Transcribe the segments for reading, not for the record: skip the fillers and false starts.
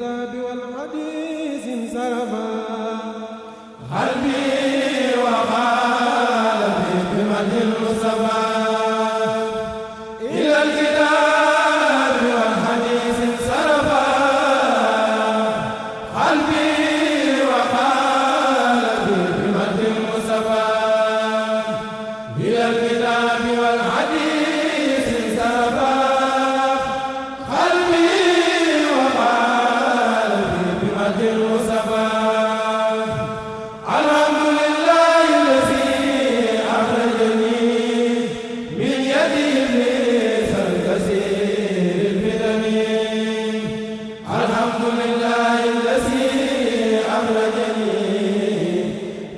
الكتاب والحديث انصرفا قلبي وقالبي بمدح المصطفى إلى الكتاب والحديث انصرفا قلبي وقالبي بمدح المصطفى إلى الكتاب والحديث انصرفا قلبي وقالبي بمدح المصطفى الحمد لله الذي أخرجني من يد إبليس الكثير الفتن الحمد لله الذي أخرجني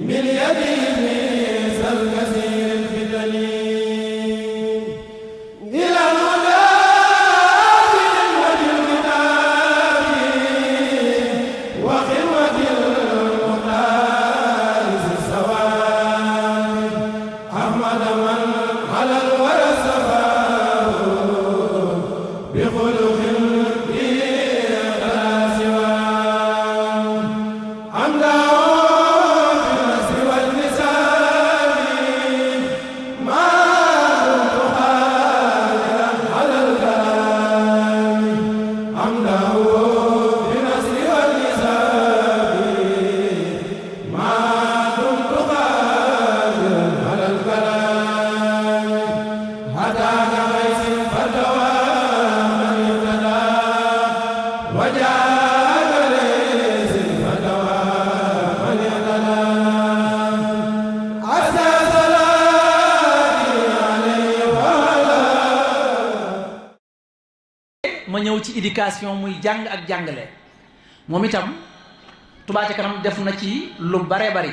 من يد إبليس الكثير الفتن إلى الهدى بنعمة الكتاب وخدمة المختار ذي الثواب أحمد من على الورى الصفاه بخلق به لا سواه حمده بالنصر والنساب ما كنت قادرا على الكلام حمده بالنصر والنساب ما كنت قادرا على الكلام هداك غيث فتوى من اهتدى وجاءك ليس فتوى من اهتدى أسى صلاتي عليه وعلى ma ñëw ci éducation muy jàng ak jàngale moom itam Touba ca kanam def na ci lu bare bari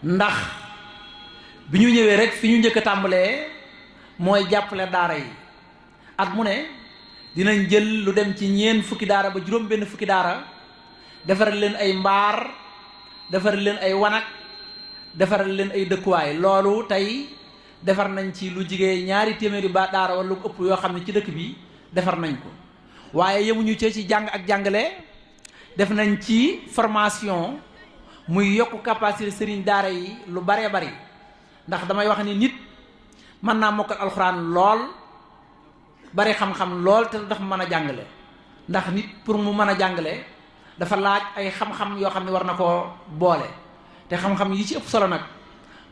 ndax bi ñu ñëwee rek fi ñu njëkk a tàmbalee mooy jàppale daara yi at mu ne dinañ jël lu dem ci ñeen fukki daara ba juróom benn fukki daara defaral leen ay mbaar defaral leen ay wanak defaral leen ay dëkkuwaay loolu tey defar nañ ci lu jigee ñaari téeméeri ba daara wala lu ëpp yoo xam ne ci dëkk bi defar nañ ko waaye yemuñu ci jàng ak jàngale def nañ ci formation muy yokk capacité sëriñ daara yi lu baree bari ndax damay wax ni nit mën naa mokkal alxuraan lool bari xam-xam lool te dafa mën a jàngale ndax nit pour mu mën a jàngale dafa laaj ay xam-xam yoo xam ne war na koo boole te xam-xam yi ci ëpp solo nag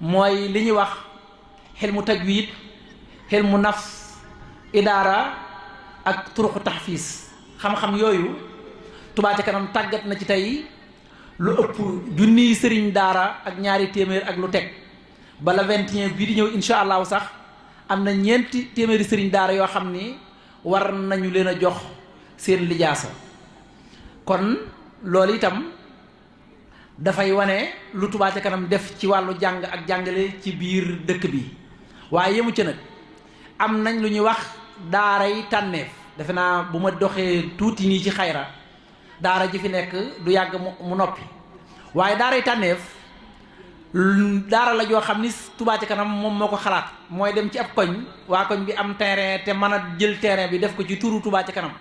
mooy li ñuy wax xilmu tajwid xilmu nafs idaara ak turuqu taxfiis xam-xam yooyu Touba ca kanam tàggat na ci tey lu ëpp junniy sëriñ daara ak ñaari téeméer ak lu teg bala 21 bii di ñëw incha allahu sax am na ñeenti téeméeri sëriñ daara yoo xam ni war nañu leen a jox seen lijaasa kon loolu itam dafay wane lu Touba ca kanam def ci wàllu jàng ak jàngale ci biir dëkk bi waaye yemu ca nag am nañ lu ñuy wax daara yi tànneef defe naa bu ma doxee tuuti nii ci xayra daara ji fi nekk du yàgg mu noppi waaye daara yi tànneef daara la joo xam ni Touba ca kanam moom moo ko xalaat mooy dem ci ab koñ waa koñ bi am terrain te mën a jël terrain bi def ko ci turu Touba ca kanam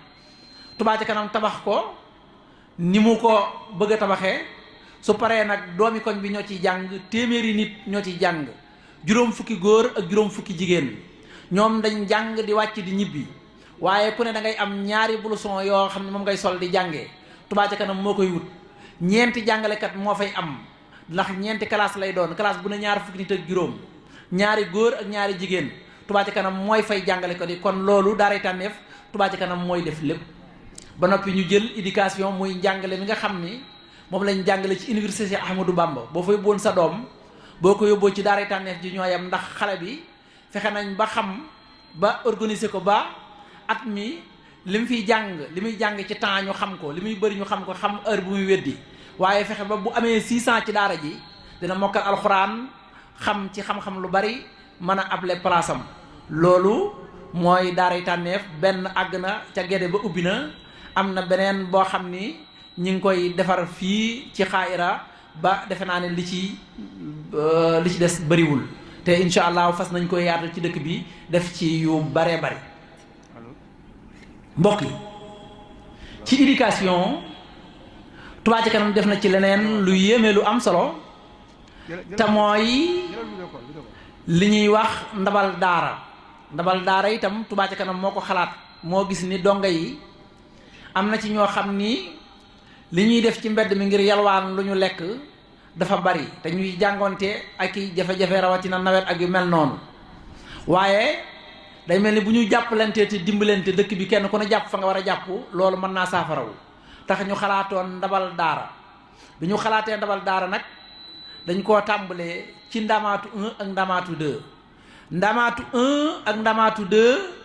Touba ca kanam tabax ko ni mu ko bëgg a tabaxee su paree nag doomi koñ bi ñoo ciy jàng téeméeri nit ñoo ciy jàng juróom fukki góor ak juróom fukki jigéen ñoom dañ jàng di wàcc di ñibbi waaye ku ne da ngay am ñaari blouson yoo xam ne moom ngay sol di jàngee Touba ca kanam moo koy wut ñeenti jàngalekat moo fay am ndax ñeenti classe lay doon classe bu ne ñaar fukki nit ak juróom ñaari góor ak ñaari jigéen Touba ca kanam mooy fay jàngalekat yi kon loolu daaray tànneef Touba ca kanam mooy def lépp ba noppi ñu jël éducation muy njàngale mi nga xam ni moom lañ jàngale ci université Ahmadou Bamba boo fa yóbboon sa doom boo ko yóbboo ci daaray tànneef ji ñooyam ndax xale bi fexe nañ ba xam ba organiser ko ba at mi li mu fiy jàng li muy jàng ci temps ñu xam ko li muy bëri ñu xam ko xam heure bu muy weddi waaye fexe ba bu amee 600 ci daara ji dina mokkal alxuraan xam ci xam-xam lu bari mën a able place am loolu mooy daaray tànneef benn àgg na ca Gédé ba ubbi na am na beneen boo xam ni ñi ngi koy defar fii ci xaayira ba defe naa ne li ci des bëriwul te incha allah fas nañ koy yaatal ci dëkk bi def ci yu baree bari mbokk yi ci éducation Touba ca kanam def na ci leneen lu yéeme lu am solo te mooy li ñuy wax ndabal daara itam Touba ca kanam moo ko xalaat moo gis ni donga yi am na ci ñoo xam ni li ñuy def ci mbedd mi ngir yalwaan lu ñu lekk dafa bari te ñuy jàngoonte ak i jafe-jafe rawatina nawet ak yu mel noonu waaye day mel ni bu ñu jàppalante te dimbalante dëkk bi kenn ku ne jàpp fa nga war a jàpp loolu mën naa saafarawu tax ñu xalaatoon ndabal daara bi ñu xalaatee ndabal daara nag dañ koo tàmbalee ci ndamaatu 1 ak ndamaatu 2 ndamaatu 1 ak ndamaatu 2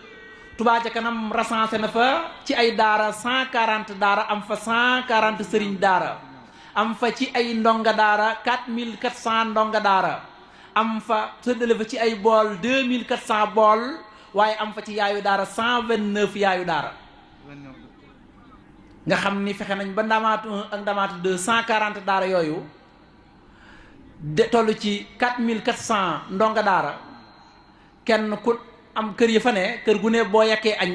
Touba ca kanam recensé na fa ci ay daara 140 daara am fa 140 sëriñ daara am fa ci ay ndonga daara 4400 ndonga daara am fa séddale fa ci ay bool 2400 bool waaye am fa ci yaayu daara 129 yaayu daara nga xam ni fexe nañ ba ndamaatu 1 ak ndamaatu 2 140 daara yooyu de toll ci 4400 ndonga daara kenn ku am kër yi fa ne kër gu ne boo yekkee añ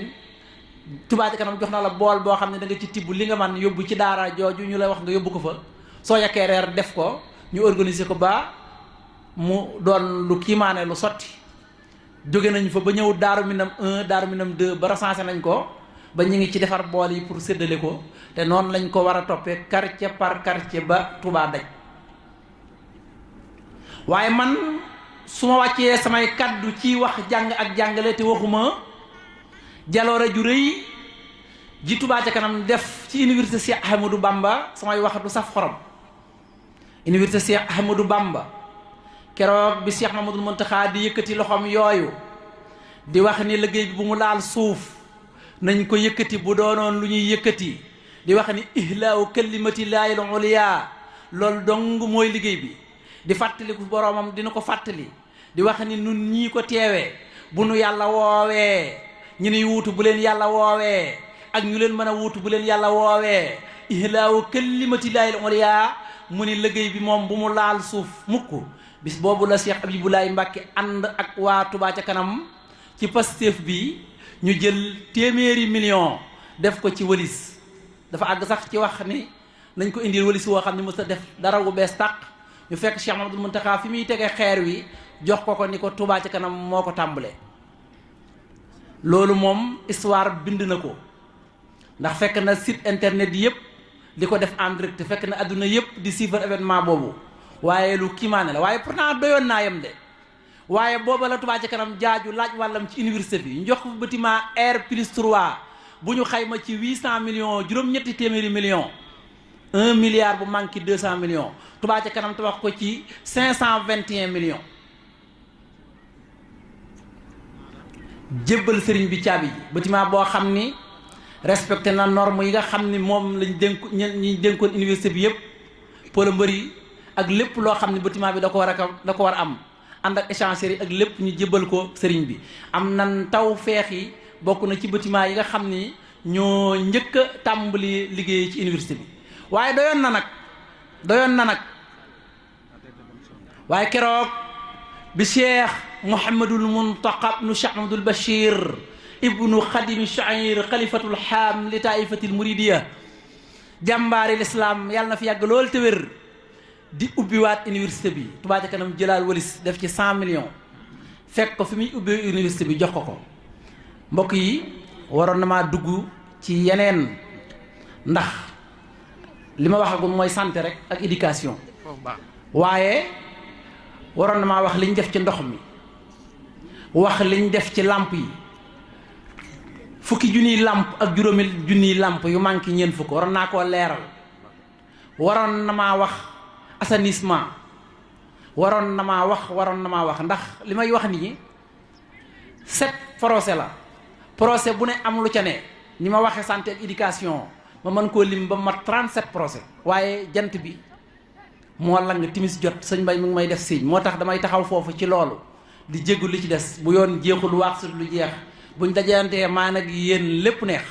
Touba ca kanam jox na la bool boo xam ne da nga ci tibb li nga man yóbbu ci daara jooju ñu lay wax nga yóbbu ko fa soo yekkee reer def ko ñu organiser ko ba mu doon lu kiimaane lu sotti jóge nañ fa ba ñëw Daaru Minam 1 Daaru Minam 2 ba recensé nañ ko ba ñu ngi ci defar bool yi pour séddale ko te noonu lañ ko war a toppee quartier par quartier ba Touba daj waaye man su ma wàccee samay kaddu ci wax jàng ak jàngale te waxuma jaloore ju rëy ji Touba ca kanam def ci université Cheikh Ahmadou Bamba samay wax du saf xorom université Cheikh Ahmadou Bamba keroog bi Cheikh Mamadou Mountakha di yëkkati loxoom yooyu di wax ni liggéey bi bu mu laal suuf nañ ko yëkkati bu doonoon lu ñuy yëkkati di wax ni ihlaawu kalimati laahil ulya loolu dong mooy liggéey bi di fàttaliku boroomam dina ko fàttali di wax ni nun ñii ko teewee bu nu yàlla woowee ñu nuy wuutu bu leen yàlla woowee ak ñu leen mën a wuutu bu leen yàlla woowee ihlaawu kalimati laahil ulya mu ni liggéey bi moom bu mu laal suuf mukk bis boobu la Cheikh Abibulaay Mbàkke ànd ak waa Touba ca kanam ci Pastef bi ñu jël téeméeri million def ko ci wëlis dafa àgg sax ci wax ni nañ ko indil wëlis woo xam ne mës a def dara wu bees tàq ñu fekk Cheikh Mamadou Mountakha fi muy tegee xeer wi jox ko ni ko Touba ca kanam moo ko tàmbalee loolu moom histoire bind na ko ndax fekk na site internet yëpp di ko def en direct fekk na adduna yëpp di suivre événement boobu waaye lu kiimaane la waaye pourtant doyoon naa yem de waaye booba la Touba ca kanam jaaju laaj wàllam ci université bi njox ko bâtiment R+3 bu ñu xayma ci 800 millions juróom-ñetti téeméeri millions 1 milliard bu manqué 200 millions Touba ca kanam tabax ko ci 521 millions jébbal sëriñ bi caabi ji bâtiment boo xam ni respecté na norme yi nga xam ni moom lañ ñi dénkoon université bi yëpp plomberie ak lépp loo xam ne bâtiment bi da ko war a am ànd ak échangerie ak lépp ñu jébbal ko sëriñ bi am nan taw feex yi bokk na ci bâtiment yi nga xam ni ñoo njëkk a tàmbali liggéey ci université bi waaye doyoon na nag waaye keroog bi Cheikh Mouhamadul Muntaqa ibnu Cheikh Mamadul Bachir ibnu Xadimi Chair xalifatul xaam li taifatil muridiya jàmbaari lislaam yàlla na fi yàgg lool te wér di ubbiwaat université bi Touba ca kanam jëlaal walis def ci 100 millions fekk ko fi muy ubbee université bi jox ko mbokk yi waroon na maa dugg ci yeneen ndax li ma waxagum mooy santé rek ak éducation waaye waroon na maa wax liñ def ci ndox mi wax liñ def ci làmp yi fukki junniy làmp ak juróomi junniy làmp yu manqué ñeent fukk waroon naa koo leeral waroon na maa wax assainissement waroon na maa wax ndax li may wax nii 7 procès la procès bu ne am lu ca ne ni ma waxee santé ak éducation ma mën koo lim ba mat 37 procès waaye jant bi moo lang timis jot sëñ Mbay mi ngi may def signe moo tax damay taxaw foofu ci loolu di jéggu li ci des bu yoon jeexul wax lu jeex buñ dajantee maa nag yéen lépp neex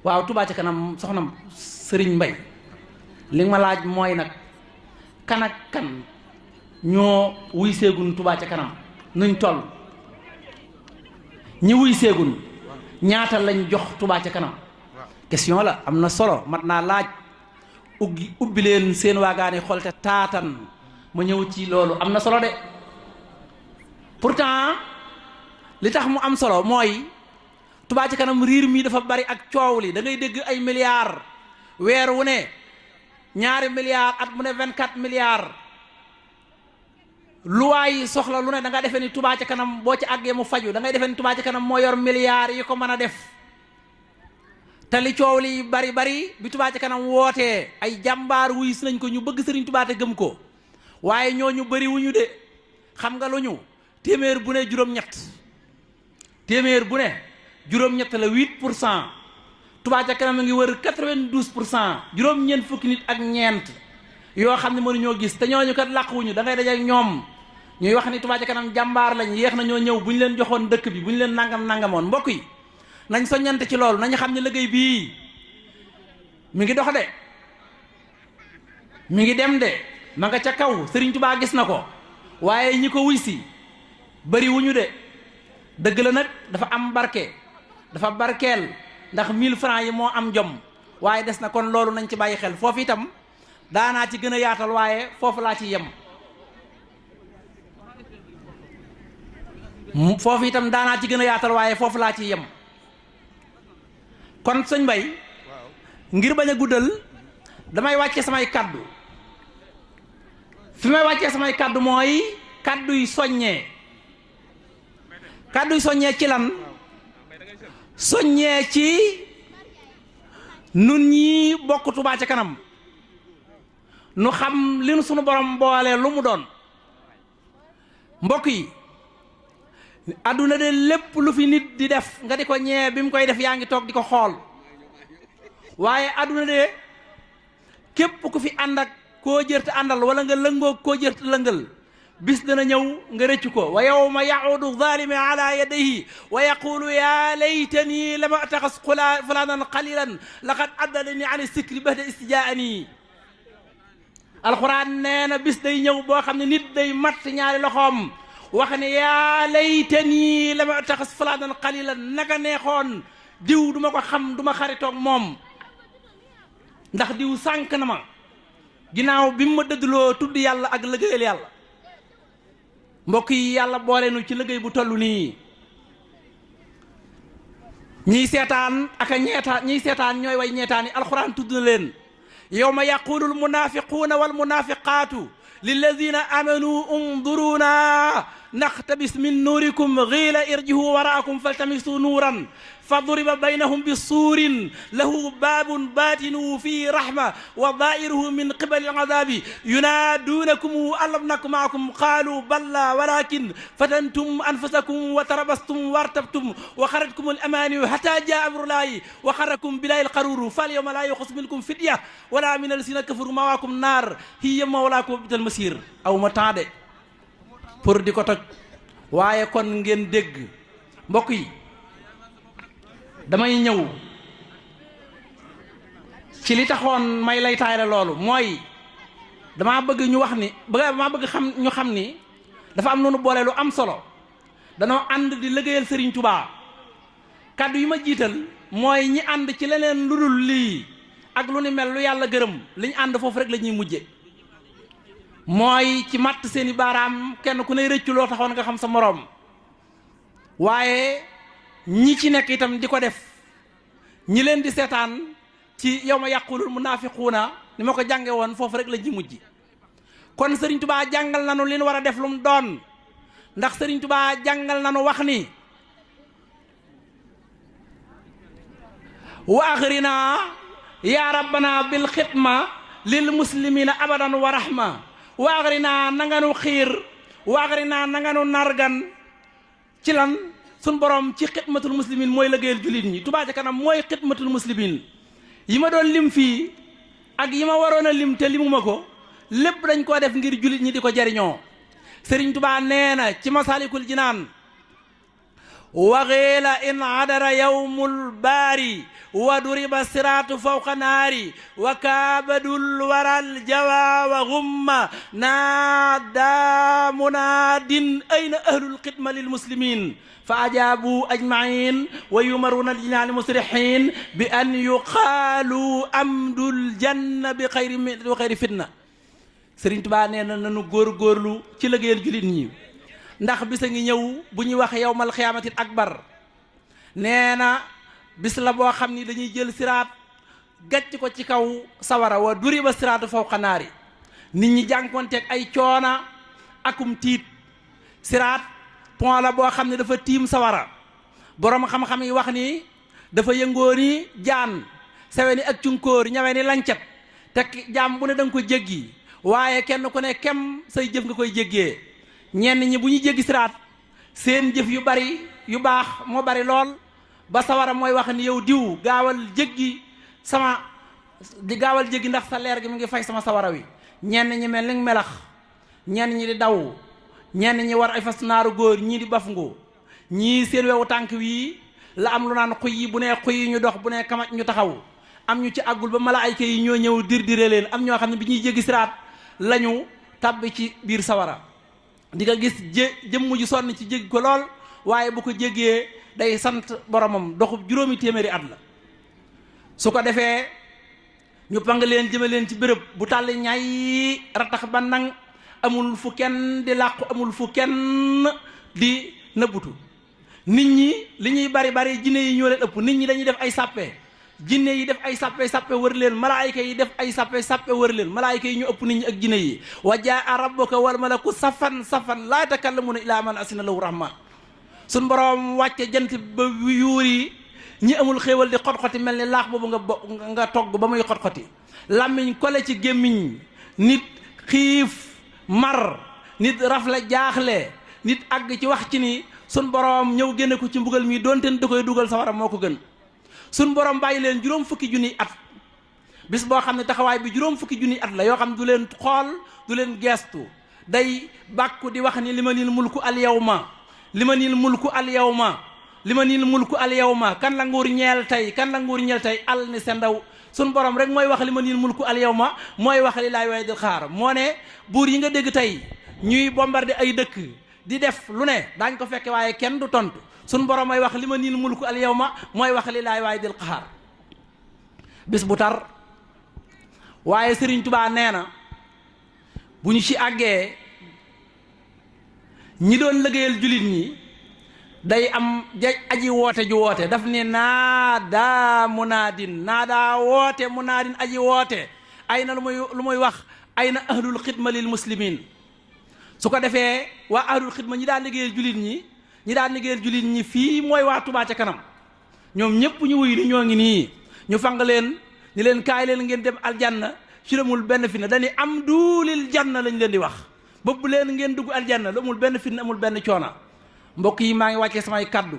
waaw Touba ca kanam soxna Sëriñ Mbay li ma laaj mooy nag kan ak kan ñoo wuy seegun Touba ca kanam nuñ toll ñi wuy seegun ñaata lañ jox Touba ca kanam question la am na solo mat naa laaj ubbi leen seen waagaani xol te taatan ma ñëw ci loolu am na solo de pourtant li tax mu am solo mooy Touba Ca Kanam riir mi dafa bari ak coow li da ngay dégg ay milliards weer wu ne ñaari milliards at mu ne 24 milliards lu waay soxla lu ne da nga defee ni Touba Ca Kanam boo ci àggee mu faju da ngay defee ni Touba Ca Kanam moo yor milliards yi ko mën a def te li coow li bari bari bi Touba Ca Kanam wootee ay jàmbaar wuy si nañ ko ñu bëgg Sëriñ Touba te gëm ko waaye ñooñu bari wuñu de xam nga lu ñu téeméer bu ne juróom-ñett téeméer bu ne juróom-ñett la 8% Touba Ca Kanam a ngi wër 92% juróom-ñeent fukki nit ak ñeent yoo xam ne mënuñoo gis te ñooñu kat làquwuñu da ngay daje ak ñoom ñuy wax ni Touba Ca Kanam jàmbaar lañ yéex na ñoo ñëw bu ñu leen joxoon dëkk bi bu ñu leen nangamoon mbokk yi nañ soññante ci loolu nañu xam ne liggéey bii mi ngi dox de mi ngi dem de ma nga ca kaw Serigne Touba gis na ko waaye ñi ko wuy si bari wuñu de dëgg la nag dafa am barke dafa barkeel ndax 1000 francs yi moo am jom waaye des na kon loolu nañ ci bàyyi xel foofu itam daanaa ci gën a yaatal waaye foofu laa ci yem foofu itam daanaa ci gën a yaatal waaye foofu laa ci yem kon sëñ Mbay ngir bañ a guddal damay wàcce samay kaddu fi may wàccee samay kaddu mooy kadduy soññee ci lan soññee ci nun ñi bokk Touba Ca Kanam nu xam li nu sunu borom boole lu mu doon mbokk yi adduna de lépp lu fi nit di def nga di ko ñee bi mu koy def yaa ngi toog di ko xool waaye adduna de képp ku fi ànd ak koo jërte àndal wala nga lëngoo koo jërte lëngal bis dana ñëw nga rëccu ko wa yawma yaudu zalimi ala yadayhi wa yaqulu ya laytani lam ataxas fulanan qalilan laqad addalani an sikri bahda istijaani alquran nee na bis day ñëw boo xam ne nit day matt ñaari loxoom wax ne yaa laytani lam ataxas fulanan qalilan naka neexoon diw duma ko xam duma xaritoog moom ndax diw sànk na ma ginnaaw bi mu ma dëddloo tudd yàlla ak liggéeyal yàlla mbokk yi yàlla boole nu ci liggéey bu toll nii ñiy seetaan ak a ñeetaan ñiy seetaan ñooy way ñeetaan yi alxuraan tudd na leen yawma yaqulu almunafiquuna walmunafiqaatu lilladina amanu unduruna naqtabis min nuurikum qiila irji'u waraakum faltamisu nuuran faduriba baynahum bisuurin lahu baabun baatinuhu fiihi rahma wa daa'iruhu min qibali al-'adaabi yunaaduunakum alam naku ma'akum qaaluu balaa walaakin fatantum anfusakum wa tarabastum wartabtum wa xaratkum al-amaaniyu hattaa jaa'a amrullaahi wa xarrakum billaahi al-gharuur fal-yawma laa yu'xazu minkum fidya wa laa mina allaziina kafaruu ma'waakum naar hiya mawlaakum wa bi'sal masiir aw ma temps de pour di ko toj waaye kon ngeen dégg mbokk yi damay ñëw ci li taxoon may lay taayale loolu mooy damaa bëgg ñu wax ni damaa bëgg ñu xam ni dafa am noonu boole lu am solo danoo ànd di liggéeyal Serigne Touba kàddu yi ma jiital mooy ñi ànd ci leneen lu dul lii ak lu ni mel lu yàlla gërëm li ñu ànd foofu rek la ñuy mujje mooy ci matt seeni baaraam kenn ku ne rëccu loo taxoon nga xam sa moroom waaye ñi ci nekk itam di ko def ñi leen di seetaan ci yawma yaqulul munaafiquuna ni ma ko jànge woon foofu rek la ñuy mujj kon Serigne Touba jàngal nanu li ñu war a def lu mu doon ndax Serigne Touba jàngal nanu wax ni wa axrina ya rabbana bil xidma lil muslimina abadan wa rahma wa axrina nanganu xiir wa axrina nanganu nargan ci lan sun borom ci xidmatul muslimin mooy liggéeyal jullit ñi Touba Ca Kanam mooy xidmatul muslimin yi ma doon lim fii ak yi ma waroon a lim te limuma ko lépp dañ koo def ngir jullit ñi di ko jariñoo Serigne Touba nee na ci Masalikul Jinaan wa qiila in adara yawmul baari wa duriba siraatu fawqa naari wa kaabadul waral jawa wa gumma naada munaadin ayna ahlul xidma lil muslimin fa ajaabu ajmain wa yumaruna aljinaani musrihin bi an yuqaalu amdul janna bi xayri fitna. Sëriñ Tuubaa nee na nanu góorgóorlu ci liggéeyal jullit ñi ndax bisa ngi ñëw bu ñuy wax yawmal xiyaamatil akbar nee na bis la boo xam ni dañuy jël siraat gàcc ko ci kaw sawara wa duriba siraatu fawqa naari nit ñi jànkonteeg ay coona akum tiit. siraat pont la boo xam ne dafa tiim sawara boroom xam-xam yi wax ni dafa yëngoo ni jaan sewe ni ak cunkóor ñawe ni lancet te jaam bu ne da nga ko jéggi waaye kenn ku ne kem say jëf nga koy jéggee. ñenn ñi bu ñu jéggi siraat seen jëf yu bari yu baax moo bari lool ba sawara mooy wax ni yow diw gaawal jéggi ndax sa leer gi mu ngi fay sama sawara wi. ñenn ñi mel ni melax ñenn ñi di daw ñenn ñi war ay fas naaru góor ñii di baf ngu ñii seen wewu tànk wii la am lu naan xuy yi bu nee xuy yi ñu dox bu nee kamaj ñu taxaw. am ñu ci àggul ba malaayka yi ñoo ñëw dire leen am ñoo xam ne bi ñuy jéggi siraat lañu tàbbi ci biir sawara. di nga gis jëmm ji sonn ci jéggi ko lool waaye bu ko jéggee day sant boromam doxub 6 téeméeri at la. su ko defee ñu pang leen jëme leen ci béréb bu tàlli ñay ratax ba nang amul fu kenn di làqu amul fu kenn di nëbbutu. nit ñi li ñuy bari bari jinne yi ñoo leen ëpp. nit ñi dañuy def ay sàppe jinne yi def ay sàppe wër leen malaayika yi def ay sàppe wër leen malaayika yi ñu ëpp nit ñi ak jinne yi. wa jaa rabbuka wal malaku safan laa takallamuna illaa man asina lahu rahman. suñ boroom wàcce jant ba yuur yi ñi amul xéewal di xot-xoti mel ni laax boobu nga togg ba muy xot-xoti. làmmiñ kole ci gémmiñ nit xiif mar nit rafle jaaxle nit àgg ci wax ci ni suñ boroom ñëw génne ko ci mbugal mi doonte da koy dugal sawara moo ko gën. suñ borom bàyyi leen 6 fukki junniy at bis boo xam ne taxawaay bi 6 fukki junniy at la yoo xam du leen xool du leen geestu day bàkku di wax ni limanil mulku al yawma limanil mulku al yawma limanil mulku al yawma kan la nguur ñeel tey al ni sa ndaw. suñ borom rek mooy wax limanil mulku al yawma mooy wax li laay waay di xaar. moo ne buur yi nga dégg tey ñuy bombardé ay dëkk di def lu ne daañ ko fekke waaye kenn du tontu. suñ borom mooy wax li ma niil mulku al yawma mooy wax li laay waay dil qahaar. bis bu tar waaye Sëriñ Tubaa nee na bu ñu ci àggee ñi doon liggéeyal jullit ñi day am aji woote ju woote daf ne naada woote munaadin aji woote ay na lu muy wax ay na ahlul xidma lil muslimin. su ko defee waa ahlul xidma ñi daan liggéeyal jullit ñi fii mooy waa Touba ca kanam ñoom ñëpp ñu wuyu ni ñoo ngi nii ñu fang leen ni leen kaay leen ngeen dem aljanna ci amul benn fitna dañuy am duulil janna lañ leen di wax bëbb leen ngeen dugg aljanna lu amul benn fitna amul benn coona. mbokk yi maa ngi wàccee samay kaddu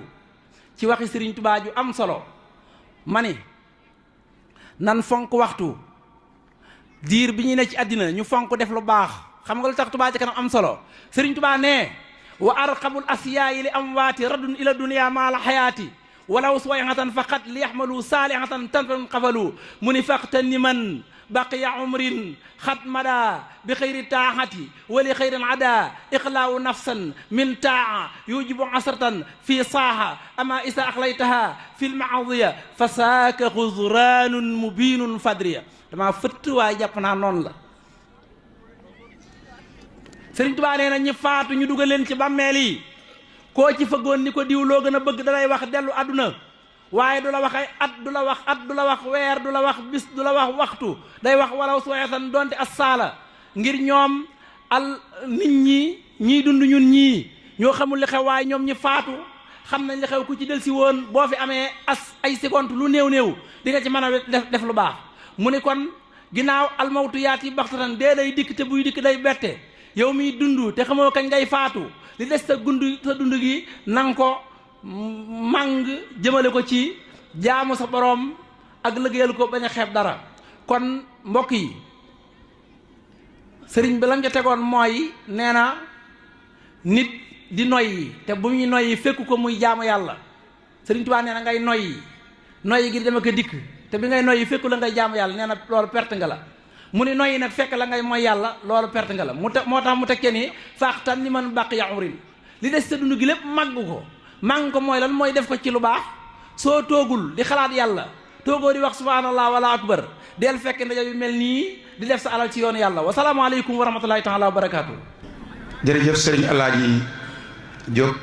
ci waxi Sëriñ Tubaa ju am solo ma ni nan fonk waxtu diir bi ñuy ne ci àddina ñu fonk def lu baax. xam nga lu tax Touba ca kanam am solo Sëriñ Tubaa nee wa arqabul asiyaayi li amwaati raddun ila dunia maa la xayaati walaw suwayhatan faqat li yaxmalu saalihatan tanfan qafalu mu ni faqta ni man baqiya umrin xat mada bi xayri taaxati wali xayrin ada iqlaawu nafsan min taa yujibu asratan fi saaha ama isa axlaytaha fi lmaadiya fa saaka xuzraanun mubinun fadriya dama fëtt waaye jàpp naa noonu la. Sëriñ Tubaa nee na ñi faatu ñu dugal leen ci bàmmeel yi koo ci fëggoon ni ko diw loo gën a bëgg dalay wax dellu àdduna waaye du la wax ay at du la wax weer du la wax bis du la wax waxtu day wax walaw suwayatan donte as saala ngir ñoom nit ñi ñiy dund ñun ñii ñoo xamul li xew waaye ñoom ñi faatu xam nañ li xew ku ci del si woon boo fi amee ay seconde lu néew di nga ci mën a def lu baax. mu ni kon ginnaaw almawtu yaati baxtatan dee day dikk te buy dikk day bette yow miy dund te xamoo kañ ngay faatu li des sa dund gi nang ko màng jëmale ko ci jaamu sa boroom ak liggéeyal ko bañ a xeeb dara. kon mbokk yi sëriñ bi lam ca tegoon mooy nee na nit di noyyi te bu muy noyyi fekku ko muy jaamu yàlla Sëriñ Tuubaa nee na ngay noyyi gi dama ko dikk te bi ngay noyyi fekku la ngay jaamu yàlla nee na loolu perte nga la mu ni noyyi nag fekk la ngay mooy yàlla loolu perte nga la moo tax mu tekkee ni faaxtan ni man bàq yaxurin li des sa dund gi lépp màgg ko mooy lan mooy def ko ci lu baax soo toogul di xalaat yàlla toogoo di wax subhanallah wala akbar del fekk ndaje yu mel nii di def sa alal ci yoonu yàlla wasalaamaaleykum wa rahmatullahi taala wa barakaatu. jërëjëf sëriñ Alaaji Diop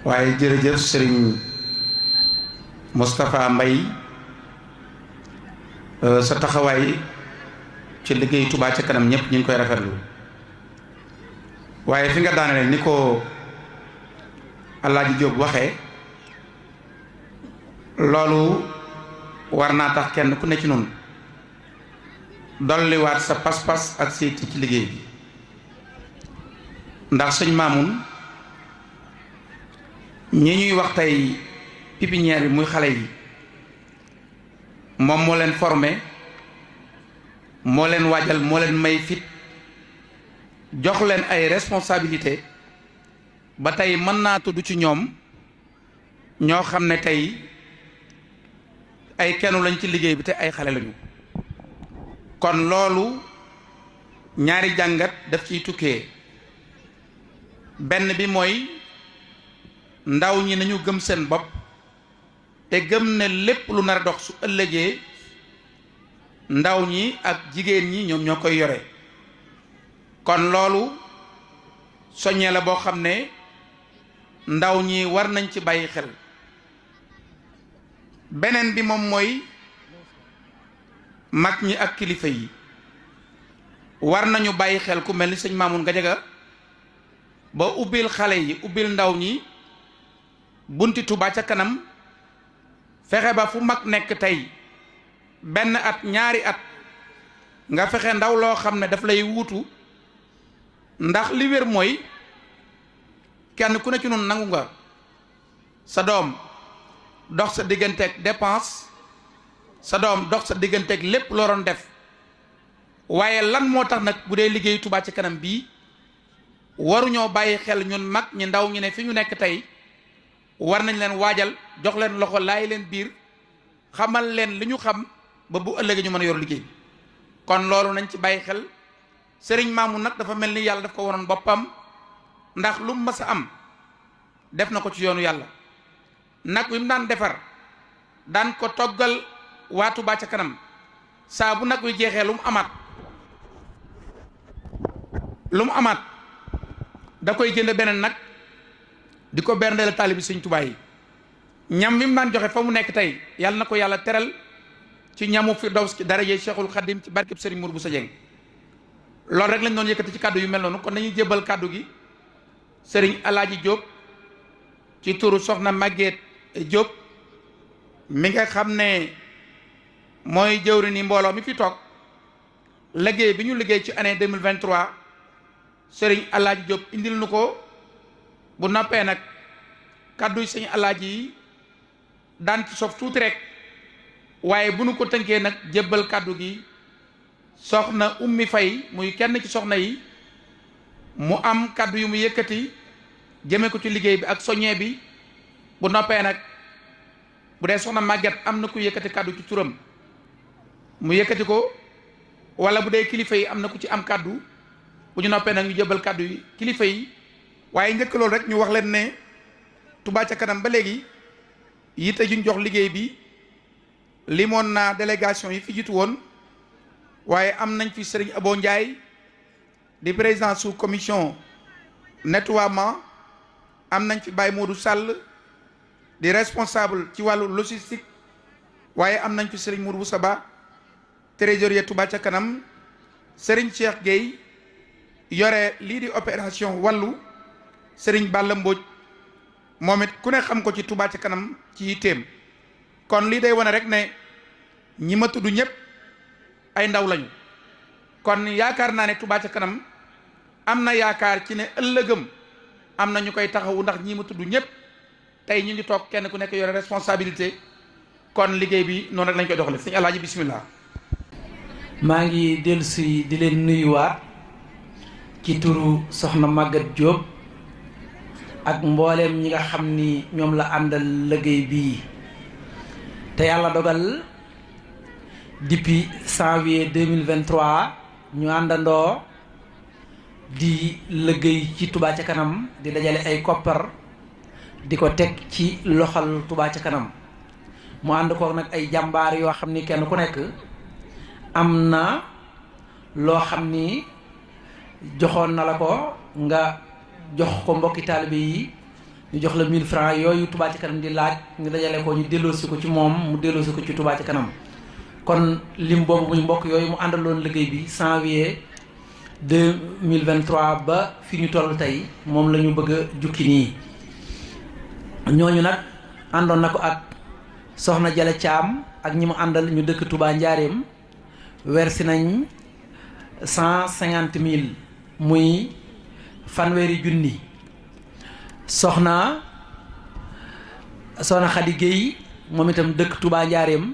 waaye jërëjëf sëriñ Moustapha Mbaye sa taxawaay ci liggéey Touba ca kanam ñëpp ñu ngi koy rafetlu waaye fi nga daanale ni ko Alaaji Diop waxee loolu war naa tax kenn ku ne ci noonu dolliwaat sa pas-pas ak seeti ci liggéey bi ndax sëñ Mamoun ñi ñuy wax tey pépinière bi muy xale yi moom moo leen formé moo leen waajal moo leen may fit jox leen ay responsabilité ba tey mën naa tudd ci ñoom ñoo xam ne tey ay kennu lañ ci liggéey bi te ay xale lañu kon loolu ñaari jàngat daf ciy tukkee benn bi mooy ndaw ñi nañu gëm seen bopp te gëm ne lépp lu nar a dox su ëllëgee ndaw ñi ak jigéen ñi ñoom ñoo koy yore kon loolu soññee la boo xam ne ndaw ñi war nañ ci bàyyi xel beneen bi moom mooy mag ñi ak kilifa yi war nañu bàyyi xel ku mel ni sëñ Mamoun Gadiaga ba ubbil xale yi ubbil ndaw ñi bunti Touba ca kanam fexe ba fu mag nekk tey benn at ñaari at nga fexe ndaw loo xam ne daf lay wuutu ndax li wér mooy kenn ku ne ci noonu nangu nga sa doom dox sa digganteeg dépense sa doom dox sa digganteeg lépp loo doon def waaye lan moo tax nag bu dee liggéeyu Touba ci kanam bii waruñoo bàyyi xel ñun mag ñi ndaw ñi ne fi ñu nekk tey war nañ leen waajal jox leen loxo laay leen biir xamal leen li ñu xam ba bu ëllëgee ñu mën a yor liggéey bi kon loolu nañ ci bàyyi xel sëriñ Mamoun nag dafa mel ni yàlla daf ko waroon boppam ndax lu mu mës a am def na ko ci yoonu yàlla nag wi mu daan defar daan ko toggal waa Touba ca kanam saa bu nag wi jeexee lu mu amaat da koy jënd beneen nag di ko berndeel taalibi sëñ Touba yi ñam mi mu daan joxe fa mu nekk tey yàlla na ko yàlla teral ci ñamu Firdaws ci daraje Cheikhul Khadim ci barkeb Serigne Mour Bousso Dieng loolu rek lañ doon yëkkati ci kàddu yu mel noonu kon dañuy jébbal kàddu gi Serigne Alaaji Diop ci turu soxna Maguette Diop mi nga xam ne mooy jëwri ni mbooloo mi fi toog liggéey bi ñu liggéey ci année 2023 Serigne Alaaji Diop indil nu ko bu noppee nag kàddu yi sëñ Alaaji yi daan ci sof tuuti rek waaye bu nu ko tënkee nag jébbal kàddu gi soxna Ummi Fay muy kenn ci soxna yi mu am kàddu yu mu yëkkati jëme ko ci liggéey bi ak soññee bi bu noppee nag bu dee soxna Maguette am na ku yëkkati kàddu ci turam mu yëkkati ko wala bu dee kilifa yi am na ku ci am kàddu bu ñu noppee nag ñu jébbal kàddu yi kilifa yi waaye njëkk loolu rek ñu wax leen ne Touba ca kanam ba léegi yitte juñ jox liggéey bi limoon naa délégation yi fi jiitu woon waaye am nañ fi Serigne Abo Ndiaye di président sous commission nettoiement am nañ fi Baye Modou Sall di responsable ci wàllu logistique waaye am nañ fi Serigne Mourou Saba trésorier Touba ca kanam Serigne Cheikh Gueye yore lii di opération wàllu Serigne Balla Mbodj moom it ku ne xam ko ci Touba ca kanam ci yitteem kon lii day wane rek ne ñi ma tudd ñëpp ay ndaw lañu kon yaakaar naa ne Touba ca kanam am na yaakaar ci ne ëllëgëm am na ñu koy taxawu ndax ñi ma tudd ñëpp tey ñu ngi toog kenn ku nekk yore responsabilité kon liggéey bi noonu rek lañ koy doxale sëñ Alaaji bismillah. maa ngi dellusi di leen nuyuwaat ci turu soxna Maguette Diop ak mbooleem ñi nga xam ni ñoom la àndal liggéey bii te yàlla dogal depuis janvier 2023 ñu àndandoo di liggéey ci Touba ca kanam di dajale ay koppar di ko teg ci loxal Touba ca kanam mu ànd kook nag ay jàmbaar yoo xam ni kenn ku nekk am na loo xam ni joxoon na la ko nga jox ko mbokki taalibe yi ñu jox la 1000 francs yooyu Touba ca kanam di laaj ñu dajale ko ñu delloosi ko ci moom mu delloosi ko ci Touba ca kanam kon lim boobu muy mbokk yooyu mu àndaloon liggéey bi janvier 2023 ba fi ñu toll tey moom la ñu bëgg a jukki nii ñooñu nag àndoon na ko ak soxna Jale Caam ak ñi mu àndal ñu dëkk Touba Njaareem wersi nañ 150 000 muy fanweeri junni soxna Xadi Géey moom itam dëkk Touba Njaareem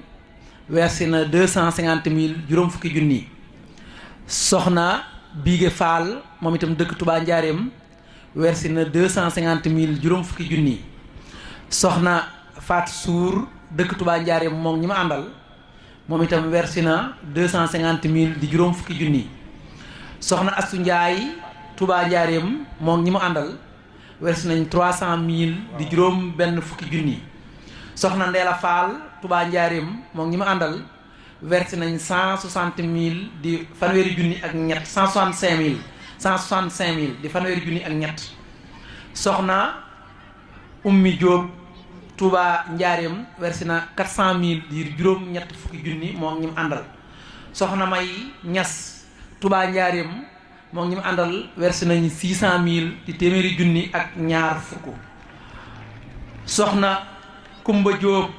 wersi na 250 000 juróom fukki junni soxna Biige Faal moom itam dëkk Touba Njaareem wersi na 250 000 juróom fukki junni soxna Faat Suur dëkk Touba Njaareem moom ñi ma àndal moom itam wersi na 250 000 di juróom fukki junni soxna Astu Njaay Touba Njaareem moom ñi ma àndal wersi nañ 300 000 di juróom benn fukki junni soxna Ndeela Faal Touba Njaareem moom ñi ma àndal versi nañ 160 000 di fanweeri junni ak ñett 165 000 di fanweeri junni ak ñett soxna Ummi Jóob Touba Njaareem versi na 400 000 di juróom ñett fukki junni moom ñi mu àndal soxna May Ñas Touba Njaareem moom ñi mu àndal versi nañ 600 000 di téeméeri junni ak ñaar fukk soxna Kumba Jóob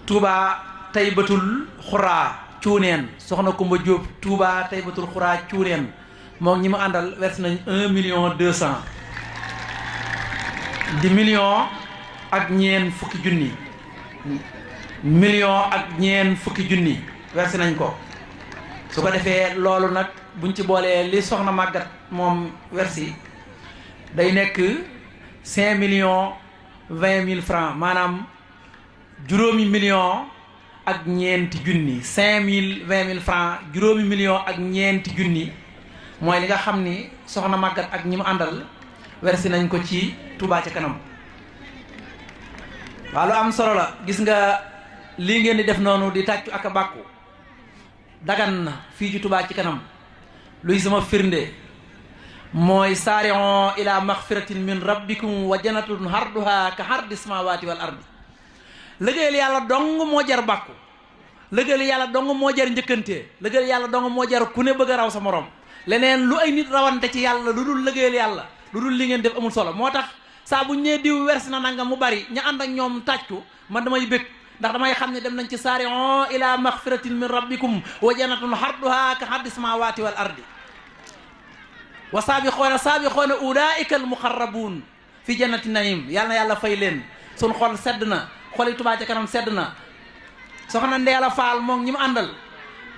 Touba Taybatul Xuraa Cuuneen soxna Kumba Jóob Touba Taybatul Xuraa Cuuneen moom ñi mu àndal versi nañ 1,2 million di million ak ñeen fukki junni versi nañ ko su ko defee loolu nag buñ ci boolee li soxna màggat moom versi day nekk 5,20,000 francs maanaam juróomi million ak ñeenti junni 5,20,000 francs juróomi million ak ñeenti junni mooy li nga xam ni soxna màggat ak ñi mu àndal versi nañ ko ci Touba ca kanam waaw lu am solo la gis nga lii ngeen di def noonu di tàccu ak a bàkku dagan na fii ci Touba ci kanam luy sama firnde mooy saari'u ila maxfiratin min rabbikum wa jannatun harduha ka hardi samawati wal ardi liggéeyal yàlla dong moo jar bàkku liggéeyal yàlla dong moo jar njëkkante liggéeyal yàlla dong moo jar ku ne bëgg a raw sa morom leneen lu ay nit rawante ci yàlla lu dul liggéeyal yàlla lu dul li ngeen def amul solo moo tax saa bu ñee diw wersi na nanga mu bari ña ànd ak ñoom tàccu man damay bëgg ndax damay xam ne dem nañ ci saari'u ila maxfiratin min rabbikum wa jannatun harduha ka hardi samawati wal ardi wa saabiqoona ulaika al muqarrabuun fi jannati naim yàlla na yàlla fay leen sun xol sedd na xoli Touba ca kanam sedd na soxna Ndeela Faal moom ñi mu àndal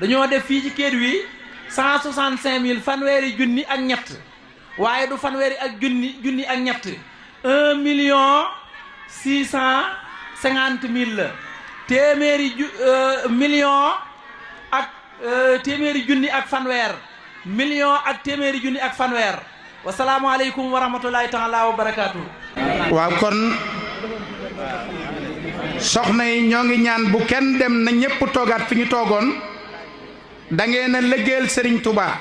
dañoo def fii ci kër wi 165 000 fanweeri junni ak ñett waaye du fanweeri ak junni ak ñett 1,650,000 la téeméeri million ak téeméeri junni ak fanweer million ak téeméeri junni ak fanweer wasalaamualeykum wa rahmatullahi taala wa barakaatu. waaw kon soxna yi ñoo ngi ñaan bu kenn dem na ñëpp toogaat fi ñu toogoon da ngeen a liggéeyal Serigne Touba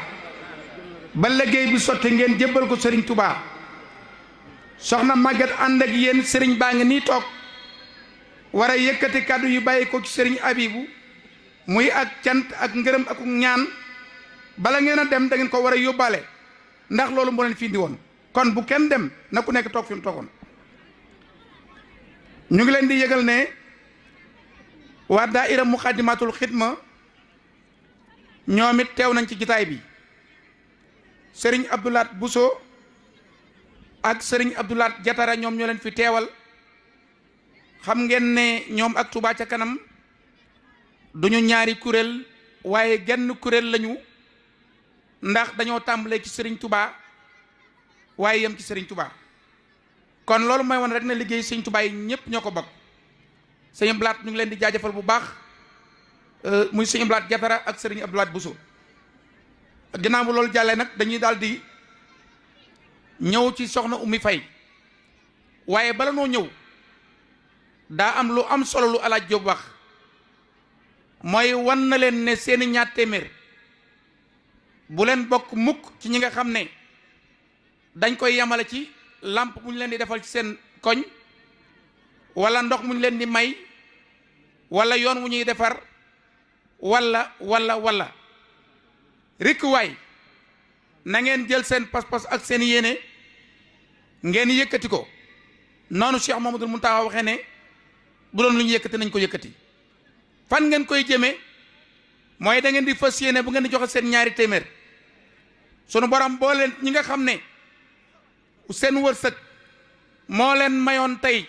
ba liggéey bi sotti ngeen jébbal ko Serigne Touba soxna Maguette ànd ak yéen Serigne baa ngi nii toog war a yëkkati kàddu yu bàyyi ko ci Serigne Abibou muy ak cant ak ngërëm ak ñaan bala ngeen a dem da ngeen ko war a yóbbaale ndax loolu moo leen fi indi woon kon bu kenn dem na ku nekk toog fi mu toogoon. ñu ngi leen di yëgal ne waa daayira Muxaddamatul Xidma ñoom it teew nañ ci jitaay bi Serigne Abdoulaat Bousso ak Serigne Abdoulaat Jatara ñoom ñoo leen fi teewal xam ngeen ne ñoom ak Touba ca kanam duñu ñaari kuréel waaye genn kuréel lañu ndax dañoo tàmbalee ci Serigne Touba waaye yem ci Serigne Touba kon loolu mooy wan rek ne liggéey Serigne Touba yi ñëpp ñoo ko bokk. sëñ Blaat ñu ngi leen di jaajëfal bu baax muy sëñ Blaat Jatara ak Serigne Abdoulaye Bousso ginnaaw bu loolu jàllee nag dañuy daal di ñëw ci soxna Oumy Faye waaye bala noo ñëw daa am lu am solo lu Alaaj Jóob wax mooy wan na leen ne seeni ñaar téeméer bu leen bokk mukk ci ñi nga xam ne dañ koy yemale ci làmp bu ñu leen di defal ci seen koñ wala ndox mu ñu leen di may wala yoon wu ñuy defar wala rikk waay na ngeen jël seen pas-pas ak seen yéene ngeen yëkkati ko noonu Cheikh Mamadou Mountakha waxee ne bu doon lu ñu yëkkati nañ ko yëkkati fan ngeen koy jëmee mooy da ngeen di fas yéene bu ngeen di joxe seen ñaari téeméer sunu borom boo leen ñi nga xam ne seen wërsëg moo leen mayoon tey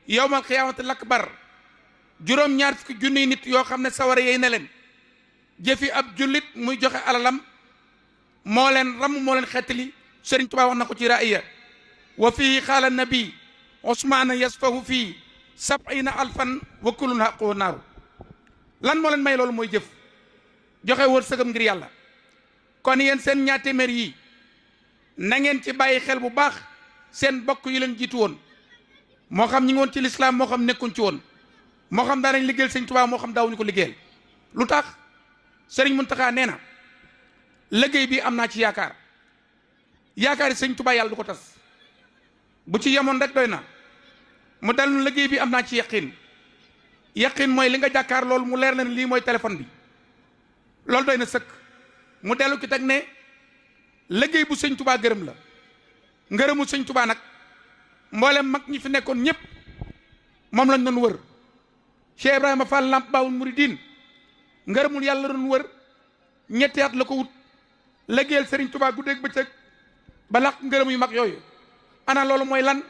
yawmal xiyaamatil akbar juróom-ñaar fukki junniy nit yoo xam ne sawara yey na leen jëfi ab jullit muy joxe alalam moo leen ram moo leen xettali Sëriñ Tuubaa wax na ko ci raaya wa fii xaala nabi Usmaan yasfahu fii 70,000 wa kullun haqqu naaru lan moo leen may loolu mooy jëf joxe wërsëgam ngir yàlla kon yéen seen ñaar téeméer yi na ngeen ci bàyyi xel bu baax seen bokk yi leen jiitu woon moo xam ñi ngi woon ci lislaam moo xam nekkuñ ci woon moo xam daanañ liggéeyal Sëriñ Tuubaa moo xam daawuñu ko liggéeyal lu tax Sëriñ Muntaxa nee na liggéey bi am naa ci yaakaar yaakaar yi Sëriñ Tuubaa yàlla du ko tas bu ci yemoon rek doy na mu dal nu liggéey bi am naa ci yaqin mooy li nga jàkkaar loolu mu leer na ne lii mooy téléphone bi loolu doy na sëkk mu dellu ci teg ne liggéey bu Sëriñ Tuubaa gërëm la ngërëmu Sëriñ Tuubaa nag mboolem mag ñi fi nekkoon ñëpp moom lañ doon wër Cheikh Ibrahima Fall Lamp Baawul Muridiin ngërëmul yàlla doon wër ñetti at la ko wut liggéeyal Sëriñ Tuubaa guddeeg bëccëg ba laq ngërëm yu mag yooyu ana loolu mooy lan